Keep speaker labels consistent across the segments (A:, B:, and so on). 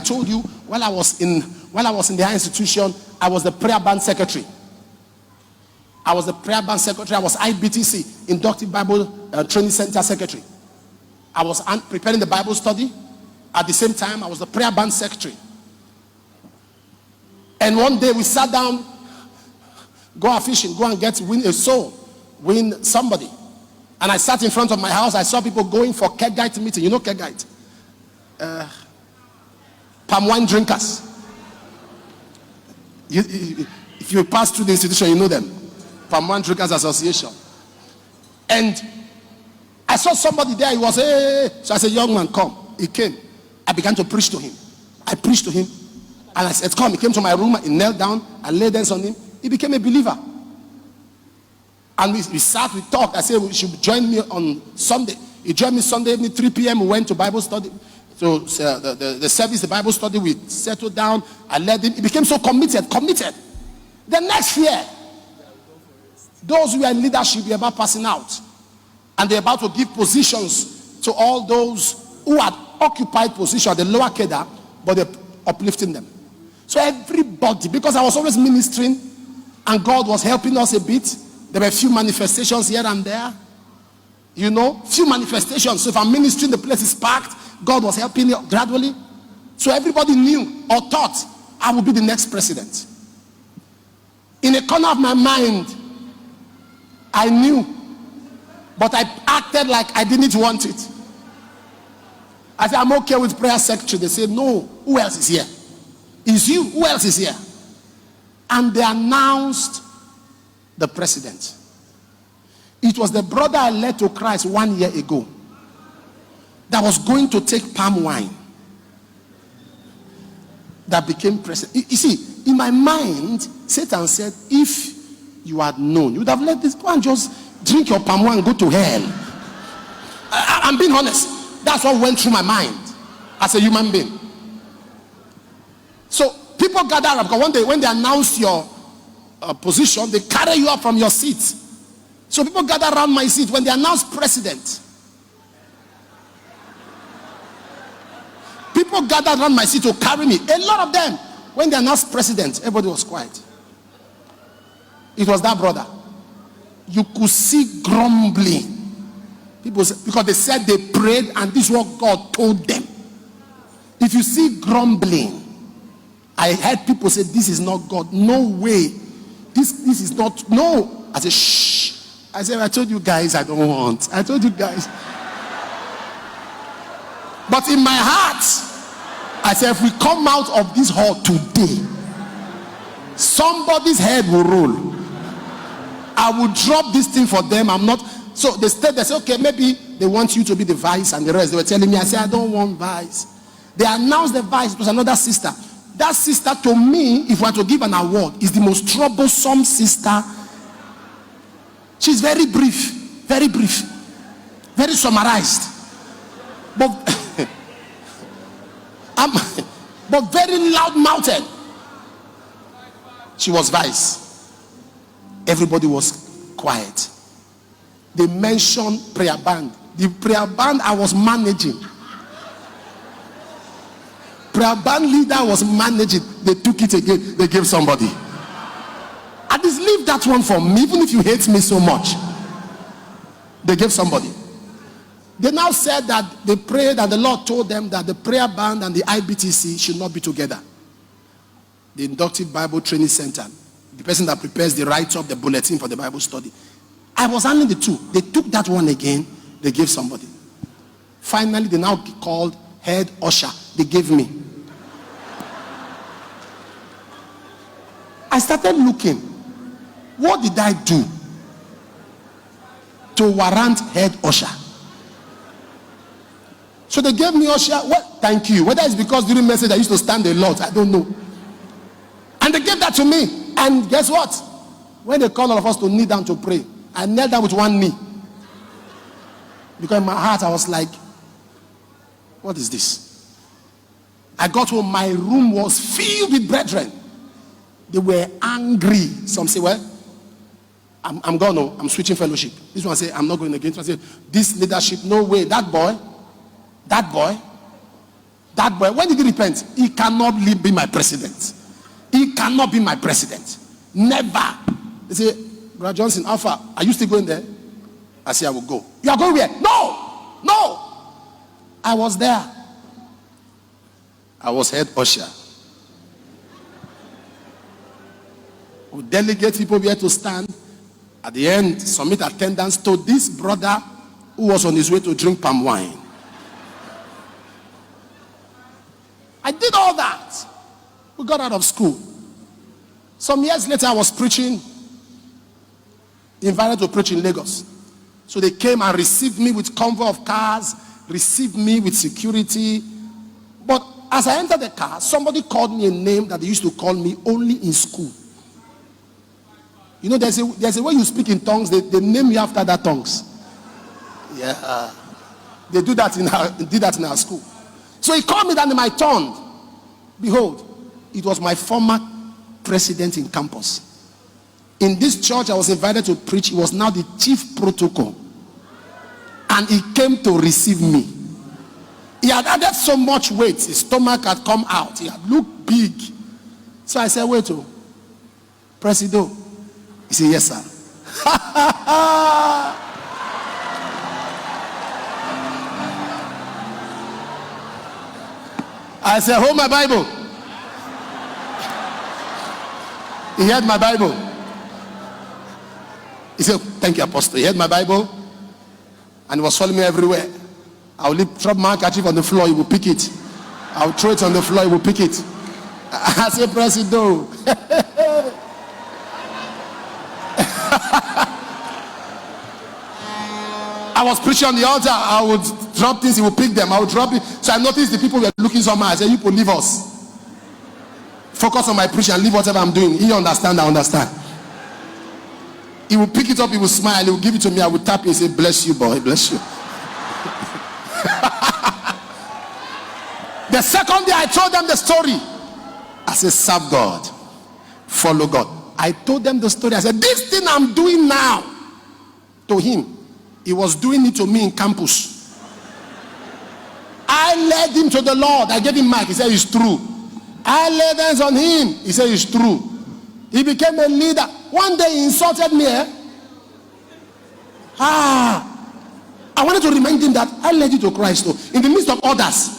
A: told you, while I was in the higher institution, I was the prayer band secretary. I was IBTC, Inductive Bible Training Center secretary. I was preparing the Bible study. At the same time, I was the prayer band secretary. And one day we sat down, go out fishing, go and win a soul, win somebody. And I sat in front of my house. I saw people going for Kegite meeting. You know Kegite? Palm wine drinkers. If you pass through the institution, you know them. Palm wine drinkers association. And I saw somebody there. He was, hey. So I said, young man, come. He came. I began to preach to him. I preached to him. And I said, come. He came to my room. He knelt down. I laid hands on him. He became a believer. And we sat, we talked. I said, you should join me on Sunday. He joined me Sunday evening, 3 p.m. We went to Bible study. So the service, the Bible study, we settled down. I led him. He became so committed. The next year, those who are in leadership were about passing out. And they're about to give positions to all those who had occupied position at the lower cadre, but they're uplifting them. So everybody, because I was always ministering, and God was helping us a bit. There were a few manifestations here and there. You know, few manifestations. So if I'm ministering, the place is packed. God was helping gradually. So everybody knew or thought I would be the next president. In a corner of my mind, I knew, but I acted like I didn't want it. I said, I'm okay with prayer secretary. They said, no, who else is here? It's you. Who else is here? And they announced the president. It was the brother I led to Christ 1 year ago that was going to take palm wine that became president. You see, in my mind, Satan said, if you had known, you would have let this go and just drink your palm wine and go to hell. I'm being honest. That's what went through my mind as a human being. So people gather up because one day when they announce your position, they carry you up from your seat. So people gather around my seat when they announce president. People gathered around my seat to carry me. A lot of them, when they announced president, everybody was quiet. It was that brother. You could see grumbling. People said, because they said they prayed and this is what God told them. If you see grumbling, I heard people say, this is not God. No way. This is not. No. I said, shh. I said, I told you guys I don't want. I told you guys. But in my heart, I said, if we come out of this hall today, somebody's head will roll. I will drop this thing for them. I'm not. So they said, okay, maybe they want you to be the vice and the rest. They were telling me, I said, I don't want vice. They announced the vice. It was another sister. That sister, to me, if we are to give an award, is the most troublesome sister. She's very brief, very summarized, but but very loud-mouthed. She was vice. Everybody was quiet. They mentioned prayer band. The prayer band I was managing. Prayer band leader was managing. They took it again. They gave somebody. At least leave that one for me, even if you hate me so much. They gave somebody. They now said that they prayed and the Lord told them that the prayer band and the IBTC should not be together. The Inductive Bible Training Center, the person that prepares the write-up, the bulletin for the Bible study. I was handling the two. They took that one again. They gave somebody. Finally, they now called head usher. They gave me. I started looking. What did I do to warrant head usher? So they gave me usher. What? Thank you. Whether it's because during message I used to stand a lot, I don't know. And they gave that to me. And guess what? When they called all of us to kneel down to pray, I knelt down with one knee. Because in my heart I was like, what is this? I got home, my room was filled with brethren. They were angry. Some say, well, I'm gone. No, I'm switching fellowship. This one say, I'm not going again. This one say, this leadership, no way. That boy, That boy, when did he repent? He cannot be my president. He cannot be my president. Never. They say, Brother Johnson, Alpha, are you still going there? I say, I will go. You are going where? No. I was there. I was head usher. We delegate people here to stand. At the end, submit attendance to this brother who was on his way to drink palm wine. I did all that. We got out of school. Some years later, I was preaching, invited to preach in Lagos. So they came and received me with convoy of cars, received me with security. But as I entered the car, somebody called me a name that they used to call me only in school. You know, there's a way you speak in tongues, they name you after that tongues. Yeah. They did that in our school. So he called me, that name, I turned. Behold, it was my former president in campus. In this church I was invited to preach. He was now the chief protocol. And he came to receive me. He had added so much weight. His stomach had come out. He had looked big. So I said, wait, Presido. He said, yes, sir. I said, hold my Bible. He had my Bible. He said, thank you, Apostle. He had my Bible and he was following me everywhere. I will drop my handkerchief on the floor, he will pick it. I will throw it on the floor, he will pick it. I said, Presido. I was preaching on the altar. I would drop things, he would pick them. I would drop it. So I noticed the people were looking somehow. I said, you people leave us. Focus on my preaching and leave whatever I'm doing. He understand, I understand. He will pick it up, he will smile, he will give it to me. I will tap it and say, bless you, boy, bless you. The second day I told them the story. I said, serve God, follow God. I told them the story. I said, this thing I'm doing now, to him, he was doing it to me in campus. I led him to the Lord. I gave him mic. He said, it's true. I laid hands on him. He said, it's true. He became a leader. One day he insulted me. I wanted to remind him that I led you to Christ. In the midst of others,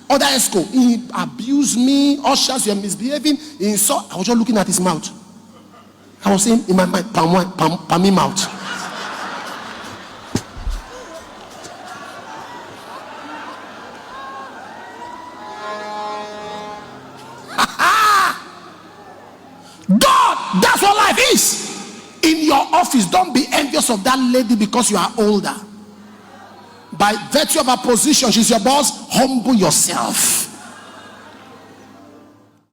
A: other esco, he abused me. Ushers were misbehaving. He insulted. I was just looking at his mouth. I was saying in my mind, palmy mouth. God, that's what life is. In your office, don't be envious of that lady because you are older. By virtue of her position, she's your boss. Humble yourself.